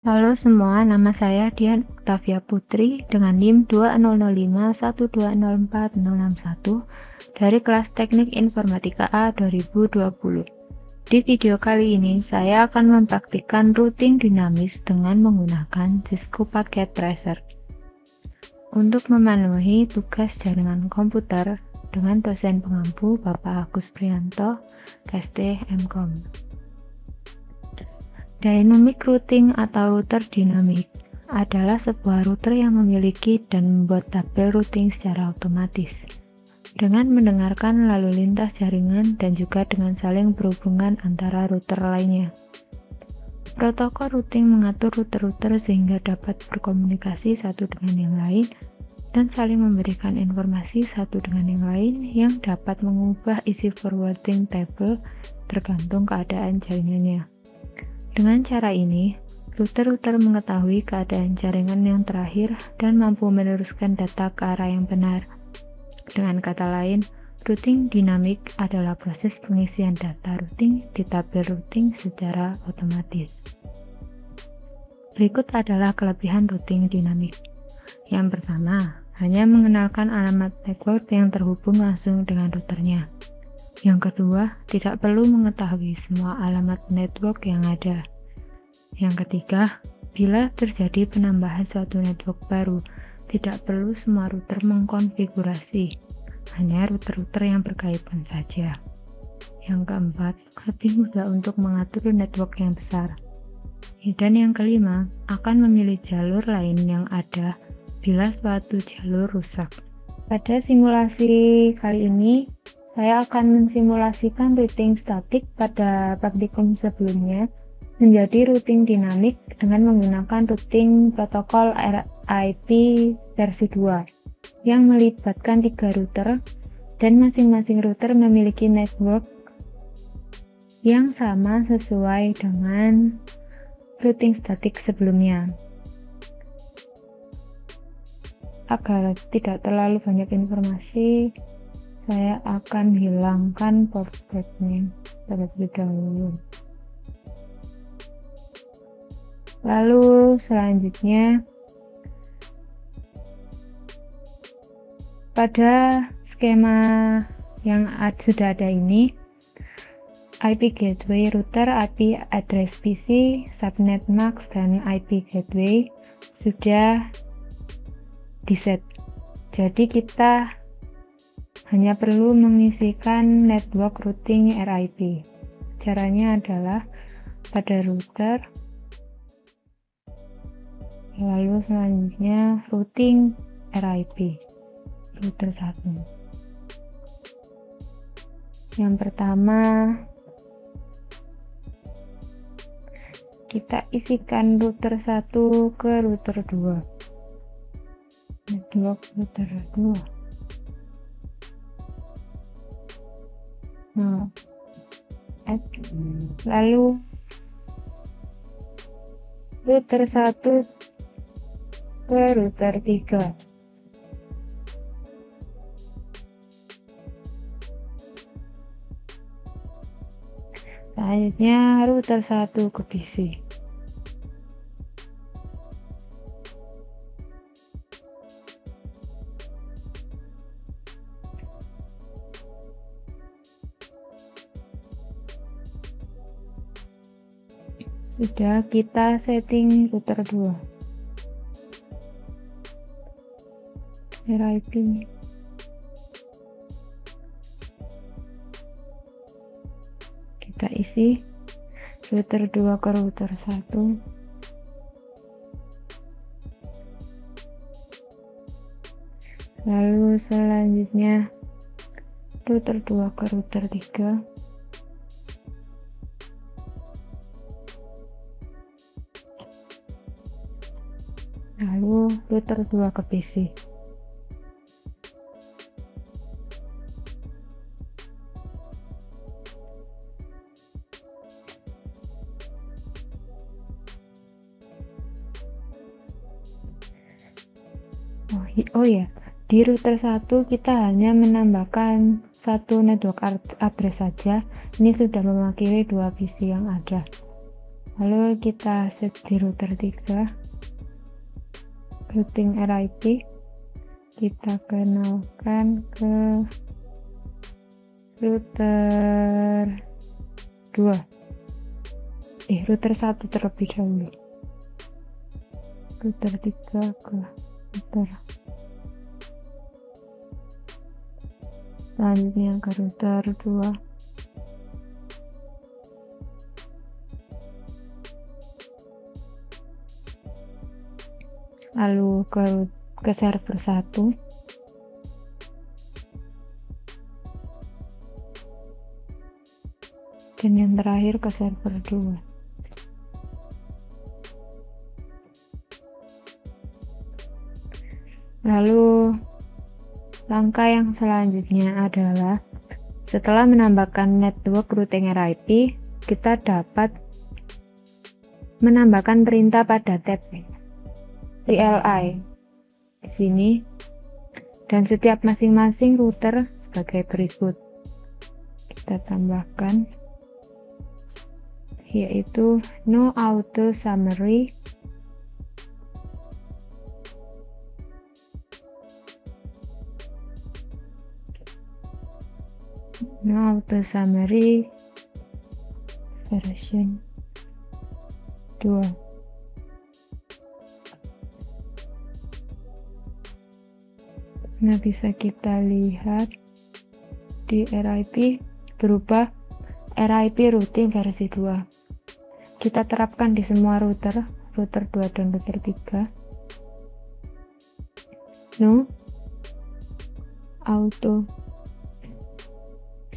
Halo semua, nama saya Dian Octavia Putri dengan NIM 2005120461 dari kelas Teknik Informatika A 2020. Di video kali ini, saya akan mempraktikkan routing dinamis dengan menggunakan Cisco Packet Tracer untuk memenuhi tugas jaringan komputer dengan dosen pengampu Bapak Agus Prianto, ST MKOM. Dynamic routing atau router dinamik adalah sebuah router yang memiliki dan membuat tabel routing secara otomatis dengan mendengarkan lalu lintas jaringan dan juga dengan saling berhubungan antara router lainnya. Protokol routing mengatur router-router sehingga dapat berkomunikasi satu dengan yang lain dan saling memberikan informasi satu dengan yang lain yang dapat mengubah isi forwarding table tergantung keadaan jaringannya. Dengan cara ini, router-router mengetahui keadaan jaringan yang terakhir dan mampu meneruskan data ke arah yang benar. Dengan kata lain, routing dinamik adalah proses pengisian data routing di tabel routing secara otomatis. Berikut adalah kelebihan routing dinamik. Yang pertama, hanya mengenalkan alamat network yang terhubung langsung dengan routernya. Yang kedua, tidak perlu mengetahui semua alamat network yang ada. Yang ketiga, bila terjadi penambahan suatu network baru, tidak perlu semua router mengkonfigurasi, hanya router-router yang berkaitan saja. Yang keempat, lebih mudah untuk mengatur network yang besar. Dan yang kelima, akan memilih jalur lain yang ada bila suatu jalur rusak. Pada simulasi kali ini, saya akan mensimulasikan routing statik pada praktikum sebelumnya menjadi routing dinamik dengan menggunakan routing protokol RIP versi 2 yang melibatkan 3 router dan masing-masing router memiliki network yang sama sesuai dengan routing statik sebelumnya. Agar tidak terlalu banyak informasi, saya akan hilangkan portnya terlebih dahulu. Lalu selanjutnya, pada skema yang sudah ada ini, IP gateway router, IP address PC, subnet max, dan IP gateway sudah diset. Jadi kita hanya perlu mengisikan network routing RIP. Caranya adalah pada router, lalu selanjutnya routing RIP router 1. Yang pertama, kita isikan router 1 ke router 2. Network router 2. Nah, lalu router 1 ke router 3. Selanjutnya router 1 ke PC. Sudah kita setting router 2 RIP. Kita isi router 2 ke router 1. Lalu selanjutnya router 2 ke router 3. Lalu router 2 ke PC. Oh ya, di router 1 kita hanya menambahkan satu network address saja. Ini sudah mewakili 2 PC yang ada. Lalu kita set di router 3, routing RIP, kita kenalkan ke router 2, router 1 terlebih dahulu, router 3 ke router, selanjutnya ke router 2, lalu ke server 1, dan yang terakhir ke server 2. Lalu langkah yang selanjutnya adalah setelah menambahkan network routing RIP, kita dapat menambahkan perintah pada tab CLI di sini, dan setiap masing-masing router sebagai berikut. Kita tambahkan yaitu no auto summary, version 2. Nah, bisa kita lihat di RIP berubah RIP routing versi 2. Kita terapkan di semua router 2 dan router 3. No auto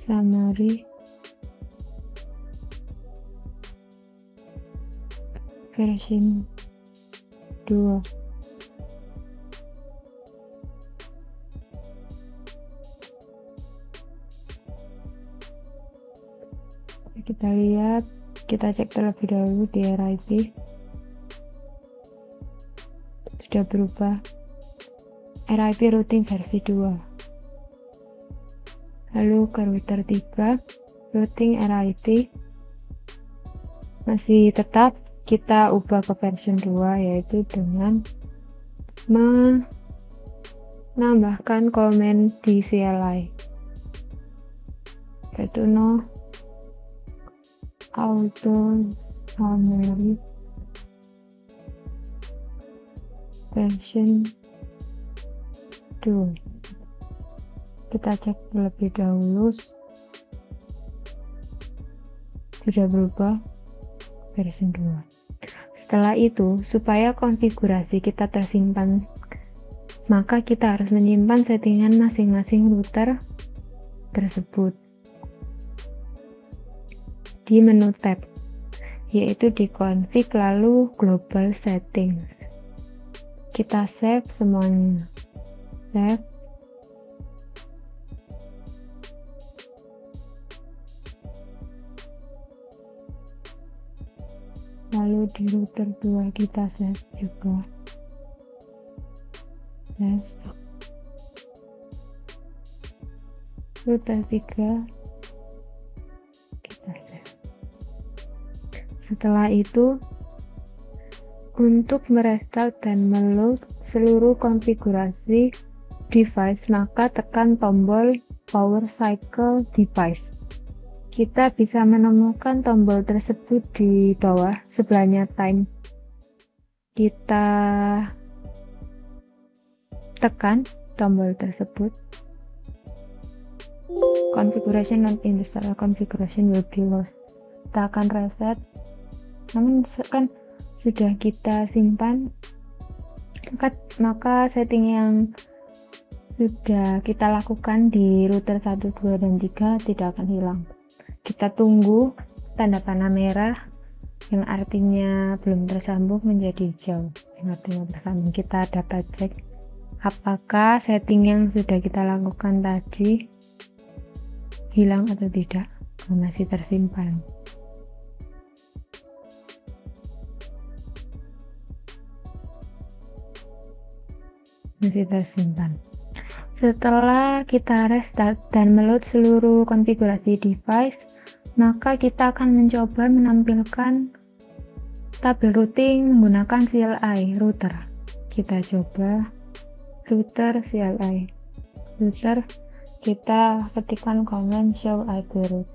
summary version 2. Kita lihat, kita cek terlebih dahulu di RIP sudah berubah RIP routing versi 2. Lalu ke router 3, routing RIP masih tetap kita ubah ke version 2, yaitu dengan menambahkan komen di CLI, yaitu no auto summary version 2. Kita cek terlebih dahulu sudah berubah version 2. Setelah itu, supaya konfigurasi kita tersimpan, maka kita harus menyimpan settingan masing-masing router tersebut di menu tab, yaitu di config lalu global settings. Kita save semuanya, save. Lalu di router 2 kita save juga, yes. Router 3 kita save. Setelah itu, untuk merestart dan meload seluruh konfigurasi device, maka tekan tombol power cycle device. Kita bisa menemukan tombol tersebut di bawah sebelahnya time. Kita tekan tombol tersebut. Configuration not installed, configuration will be lost. Kita akan reset. Namun kan sudah kita simpan, maka setting yang sudah kita lakukan di router 1, 2, dan 3 tidak akan hilang. Kita tunggu tanda panah merah yang artinya belum tersambung menjadi hijau yang artinya tersambung. Kita dapat cek apakah setting yang sudah kita lakukan tadi hilang atau tidak, masih tersimpan. Masih tersimpan. Setelah kita restart dan meload seluruh konfigurasi device, maka kita akan mencoba menampilkan tabel routing menggunakan CLI router. Kita coba router CLI. Router, kita ketikkan command show IP route.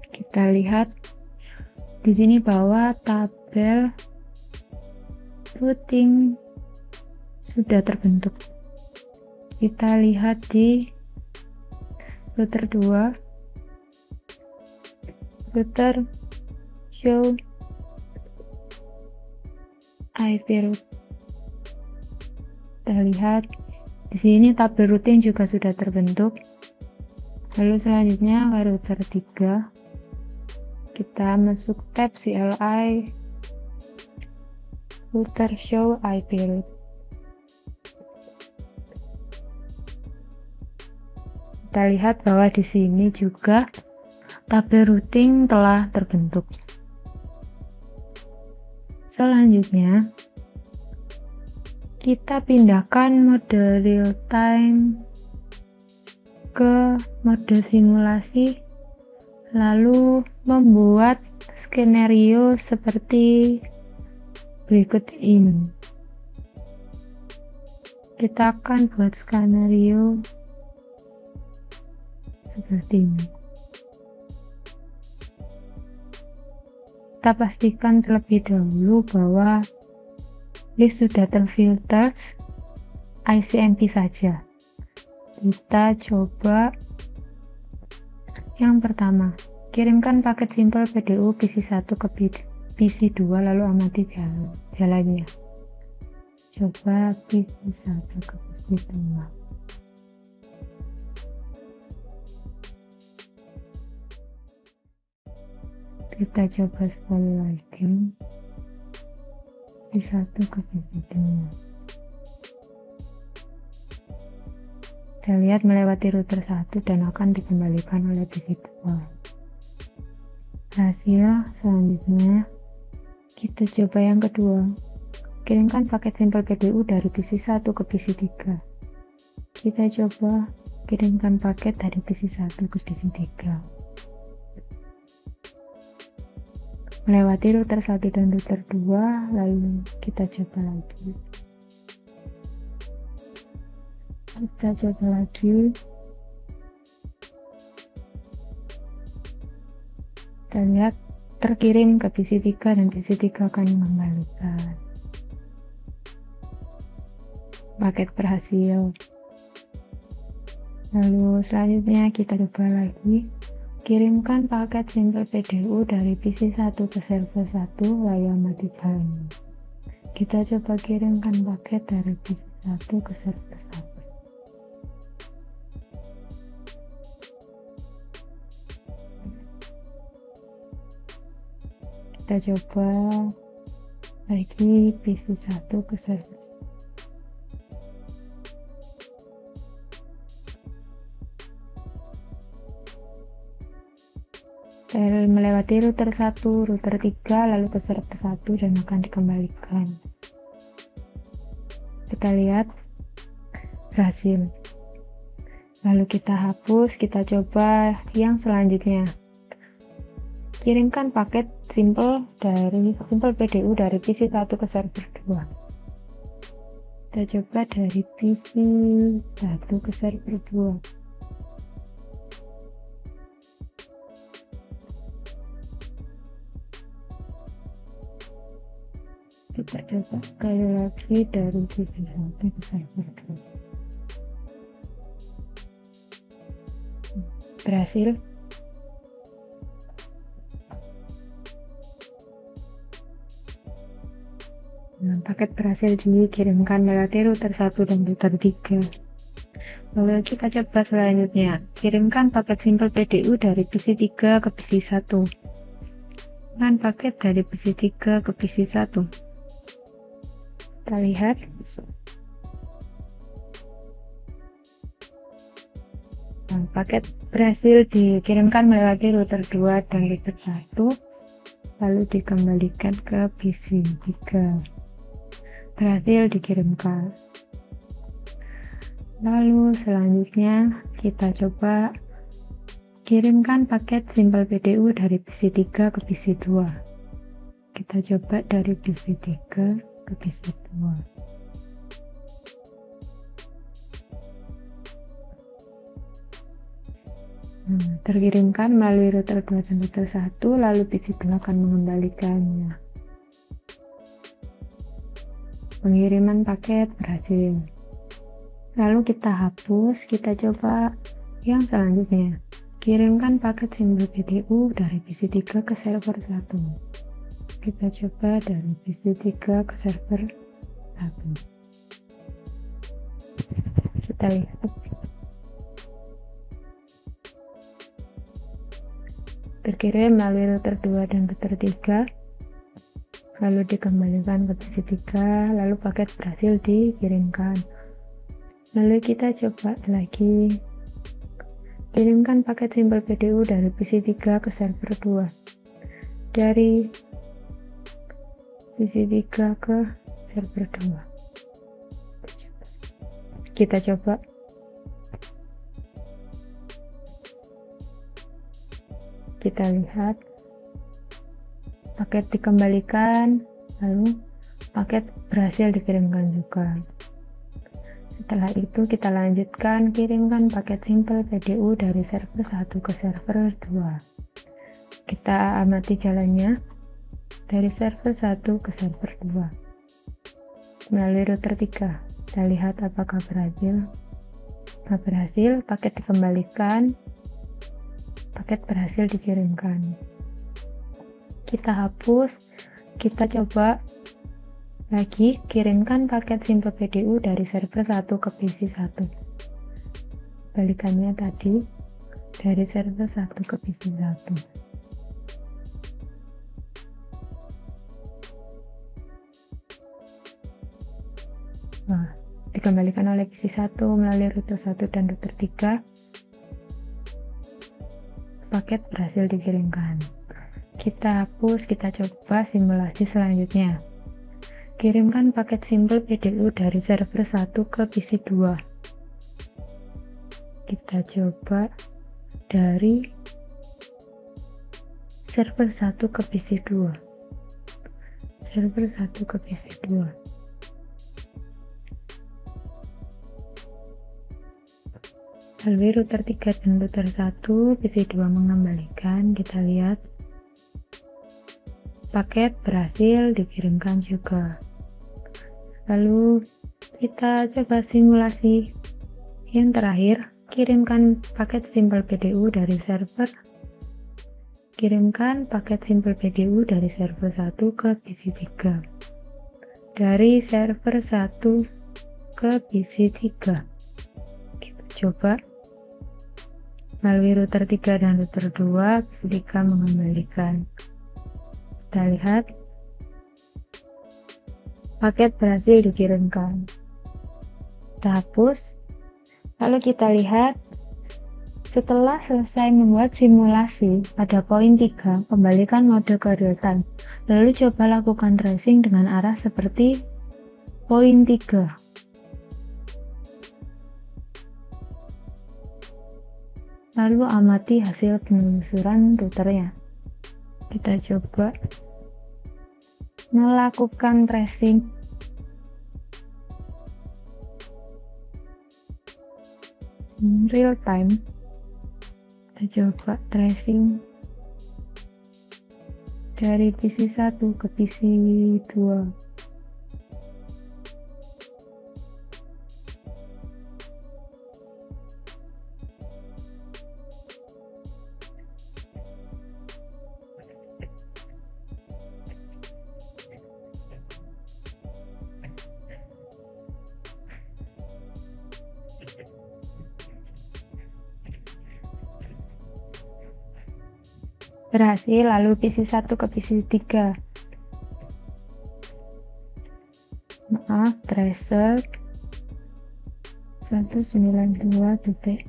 Kita lihat di sini bahwa tabel routing sudah terbentuk. Kita lihat di router 2, router show IP route. Kita lihat di sini tabel routing juga sudah terbentuk. Lalu selanjutnya ke router 3, kita masuk tab CLI router show IP route. Kita lihat bahwa di sini juga tabel routing telah terbentuk. Selanjutnya, kita pindahkan mode real time ke mode simulasi, lalu membuat skenario seperti berikut ini. Kita akan buat skenario seperti ini. Kita pastikan terlebih dahulu bahwa list sudah terfilter ICMP saja. Kita coba yang pertama, kirimkan paket simple PDU PC1 ke PC2 lalu amati jalannya. Coba PC1 ke PC2. Kita coba sekali lagi PC1 ke PC2. Kita lihat melewati router 1 dan akan dikembalikan oleh PC2. Hasil selanjutnya kita coba yang kedua, kirimkan paket simple PDU dari PC1 ke PC3. Kita coba kirimkan paket dari PC1 ke PC3. Melewati router 1 dan router 2, lalu kita coba lagi. Kita lihat terkirim ke PC3 dan PC3 akan mengembalikan. Paket berhasil. Lalu selanjutnya kita coba lagi. Kirimkan paket simple PDU dari PC1 ke server 1 lalu amati jalannya. Kita coba kirimkan paket dari PC1 ke server 1. Kita coba lagi PC1 ke server. Melewati router 1, router 3, lalu ke server 1 dan akan dikembalikan. Kita lihat berhasil. Lalu kita hapus, kita coba yang selanjutnya. Kirimkan paket simple PDU dari PC1 ke server 2. Kita coba dari PC1 ke server 2. Kita coba sekali lagi dari PC1 ke server 2. Berhasil. Nah, paket berhasil dikirimkan melewati router 1 dan router 3. Lalu kita coba selanjutnya, kirimkan paket simple PDU dari PC3 ke PC1. Dan paket dari PC3 ke PC1. Kita lihat. Nah, paket berhasil dikirimkan melewati router 2 dan router 1, lalu dikembalikan ke PC3. Berhasil dikirimkan. Lalu selanjutnya kita coba Kirimkan paket Simple PDU dari PC3 ke PC2. Kita coba dari PC3 ke PC2. Terkirimkan melalui router 2 dan router 1, lalu PC2 akan mengembalikannya. Pengiriman paket berhasil. Lalu kita hapus, kita coba yang selanjutnya. Kirimkan paket Simple PDU dari PC3 ke server 1. Kita coba dari PC3 ke server 1. Kita lihat. Terkirim melalui router 2 dan router 3. Lalu dikembalikan ke PC3, lalu paket berhasil dikirimkan. Lalu kita coba lagi. Kirimkan paket Simple PDU dari PC3 ke server 2. Dari PC3 ke server 2. Kita coba. Kita lihat. Paket dikembalikan, lalu paket berhasil dikirimkan juga. Setelah itu kita lanjutkan, kirimkan paket Simple PDU dari server 1 ke server 2. Kita amati jalannya dari server 1 ke server 2 melalui router 3. Kita lihat apakah berhasil. Jika berhasil, paket dikembalikan, paket berhasil dikirimkan. Kita hapus, kita coba lagi, kirimkan paket Simple PDU dari server 1 ke PC1. Balikannya tadi dari server 1 ke PC1. Nah, dikembalikan oleh PC1 melalui router 1 dan router 3. Paket berhasil dikirimkan. Kita hapus, kita coba simulasi selanjutnya. Kirimkan paket Simple PDU dari server 1 ke PC2. Kita coba dari server 1 ke PC2. Server 1 ke PC2. Lalu router 3 dan router 1, PC2 mengembalikan. Kita lihat. Paket berhasil dikirimkan juga. Lalu kita coba simulasi yang terakhir. Kirimkan paket Simple PDU dari server. Kirimkan paket Simple PDU dari server 1 ke PC3. Dari server 1 ke PC3. Kita coba melalui router 3 dan router 2, PC3 mengembalikan. Kita lihat paket berhasil dikirimkan. Kita hapus, lalu kita lihat setelah selesai membuat simulasi pada poin 3, kembalikan mode ke real time, lalu coba lakukan tracing dengan arah seperti poin 3. Lalu amati hasil penelusuran routernya. Kita coba melakukan tracing. Real time. Kita coba tracing dari PC1 ke PC2. Berhasil, lalu PC1 ke PC3. Maaf, tracer 192 detik.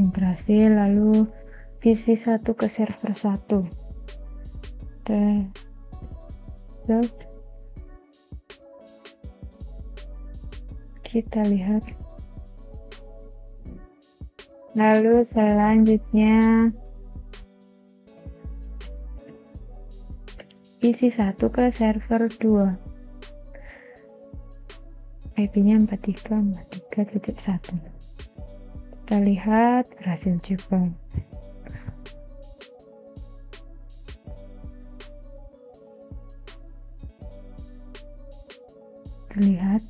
Berhasil, lalu PC1 ke server 1. Tracer Kita lihat. Lalu selanjutnya PC 1 ke server 2. IP-nya 4343.1. Kita lihat berhasil juga. Terlihat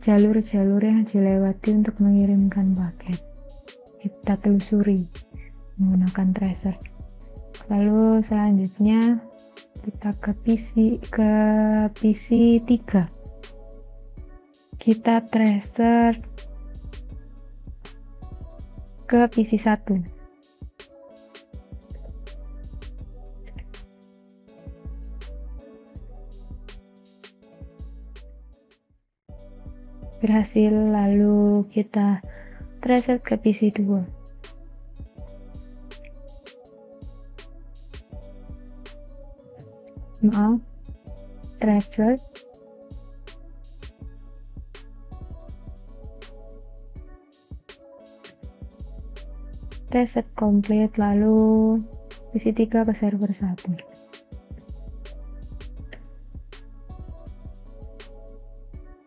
jalur-jalur yang dilewati untuk mengirimkan paket. Kita telusuri menggunakan tracer. Lalu selanjutnya kita ke PC 3. Kita tracer ke PC 1. Berhasil, lalu kita tracer ke PC 2. Maaf, tracer reset komplit, lalu PC 3 ke server 1.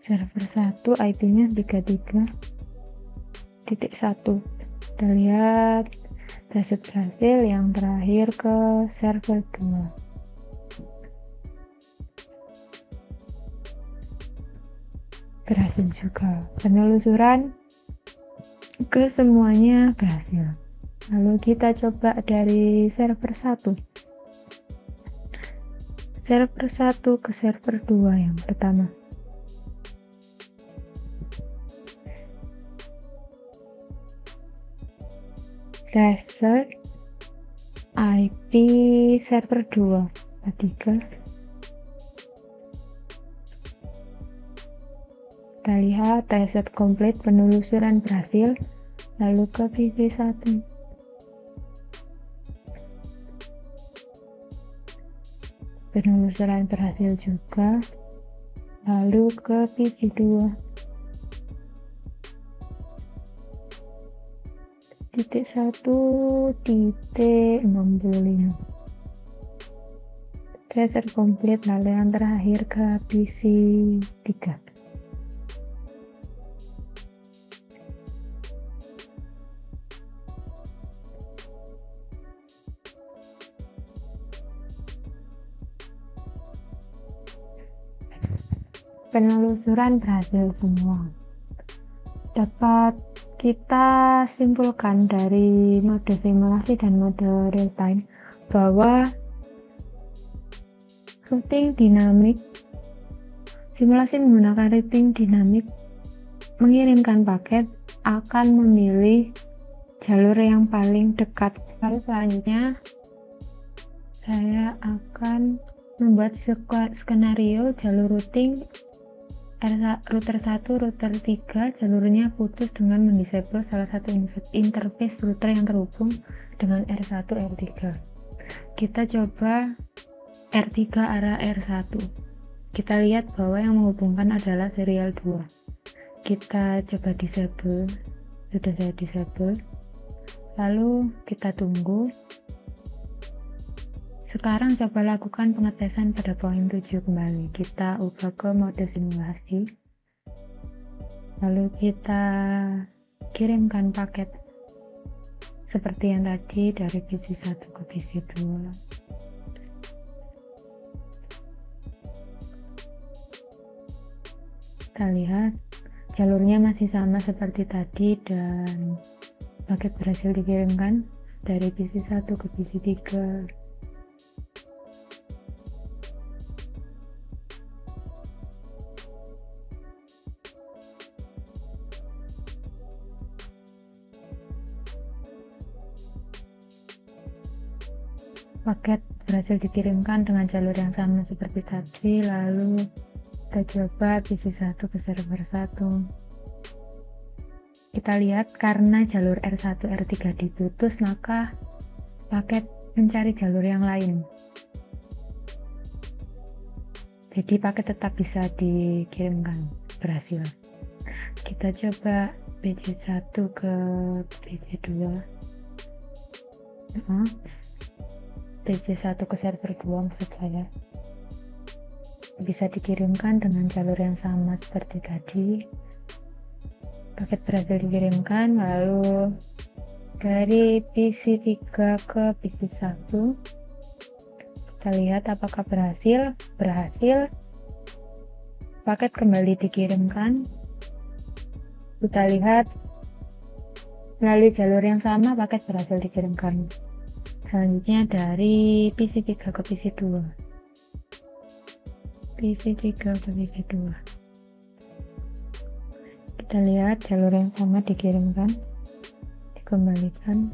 Server 1 IP-nya 33.1. Kita lihat reset berhasil, yang terakhir ke server 2. Berhasil juga. Penelusuran ke semuanya berhasil. Lalu kita coba dari server 1. Server 1 ke server 2 yang pertama. Tracer IP server 2 3. Kita lihat reset komplit, penelusuran berhasil, lalu ke PC 1. Penelusuran berhasil juga, lalu ke PC 2. Titik 1.65. Tracer komplit, lalu yang terakhir ke PC 3. Penelusuran berhasil semua. Dapat kita simpulkan dari mode simulasi dan mode real time bahwa routing dinamik, simulasi menggunakan routing dinamik mengirimkan paket akan memilih jalur yang paling dekat. Lalu selanjutnya saya akan membuat skenario jalur routing router 1, router 3 jalurnya putus dengan mendisable salah satu interface router yang terhubung dengan R1 R3. Kita coba R3 arah R1. Kita lihat bahwa yang menghubungkan adalah serial 2. Kita coba disable. Sudah saya disable. Lalu kita tunggu. Sekarang coba lakukan pengetesan pada poin 7 kembali. Kita ubah ke mode simulasi. Lalu kita kirimkan paket seperti yang tadi dari PC 1 ke PC 2. Kita lihat jalurnya masih sama seperti tadi dan paket berhasil dikirimkan dari PC 1 ke PC 3. Paket berhasil dikirimkan dengan jalur yang sama seperti tadi. Lalu kita coba PC 1 ke server 1. Kita lihat karena jalur R1 R3 diputus, maka paket mencari jalur yang lain. Jadi paket tetap bisa dikirimkan, berhasil. Kita coba PC1 ke PC2. PC1 ke server 2 maksud saya. Bisa dikirimkan dengan jalur yang sama seperti tadi. Paket berhasil dikirimkan, lalu dari PC3 ke PC1 kita lihat apakah berhasil. Paket kembali dikirimkan, kita lihat melalui jalur yang sama paket berhasil dikirimkan. Selanjutnya dari PC3 ke PC2. PC3 ke PC2, kita lihat jalur yang sama dikirimkan, dikembalikan.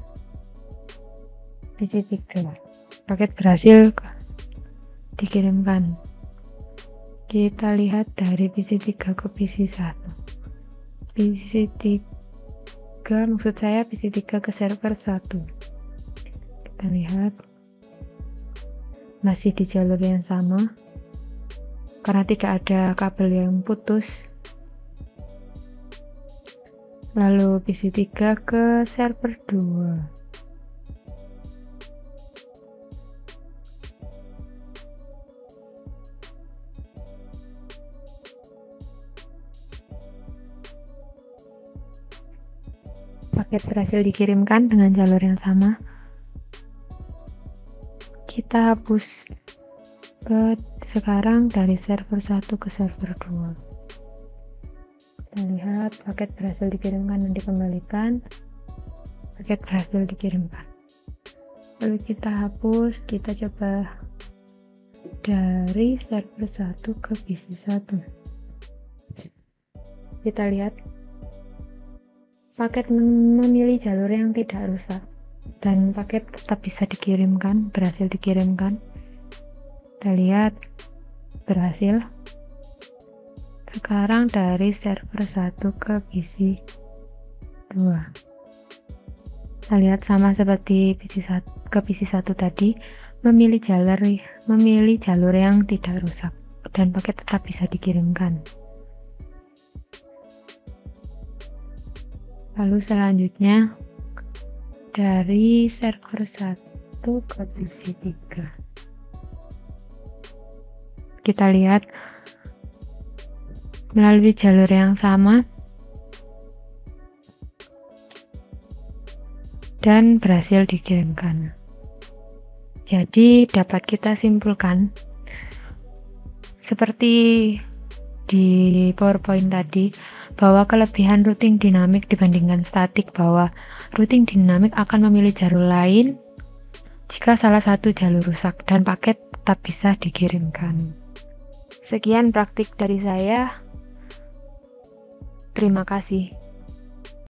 PC3 paket berhasil dikirimkan. Kita lihat dari PC3 ke PC1. PC3 maksud saya PC3 ke server 1. Kita lihat masih di jalur yang sama karena tidak ada kabel yang putus. Lalu PC3 ke server 2. Paket berhasil dikirimkan dengan jalur yang sama. Kita hapus sekarang dari server 1 ke server 2. Kita lihat paket berhasil dikirimkan dan dikembalikan. Paket berhasil dikirimkan. Lalu kita hapus, kita coba dari server 1 ke PC1. Kita lihat paket memilih jalur yang tidak rusak dan paket tetap bisa dikirimkan, berhasil dikirimkan. Kita lihat berhasil. Sekarang dari server 1 ke PC2. Kita lihat sama seperti ke PC1 tadi, memilih jalur yang tidak rusak dan paket tetap bisa dikirimkan. Lalu selanjutnya dari server 1 ke PC3. Kita lihat melalui jalur yang sama dan berhasil dikirimkan. Jadi dapat kita simpulkan seperti di PowerPoint tadi, bahwa kelebihan routing dinamik dibandingkan statik bahwa routing dinamik akan memilih jalur lain jika salah satu jalur rusak dan paket tetap bisa dikirimkan. Sekian praktik dari saya. Terima kasih.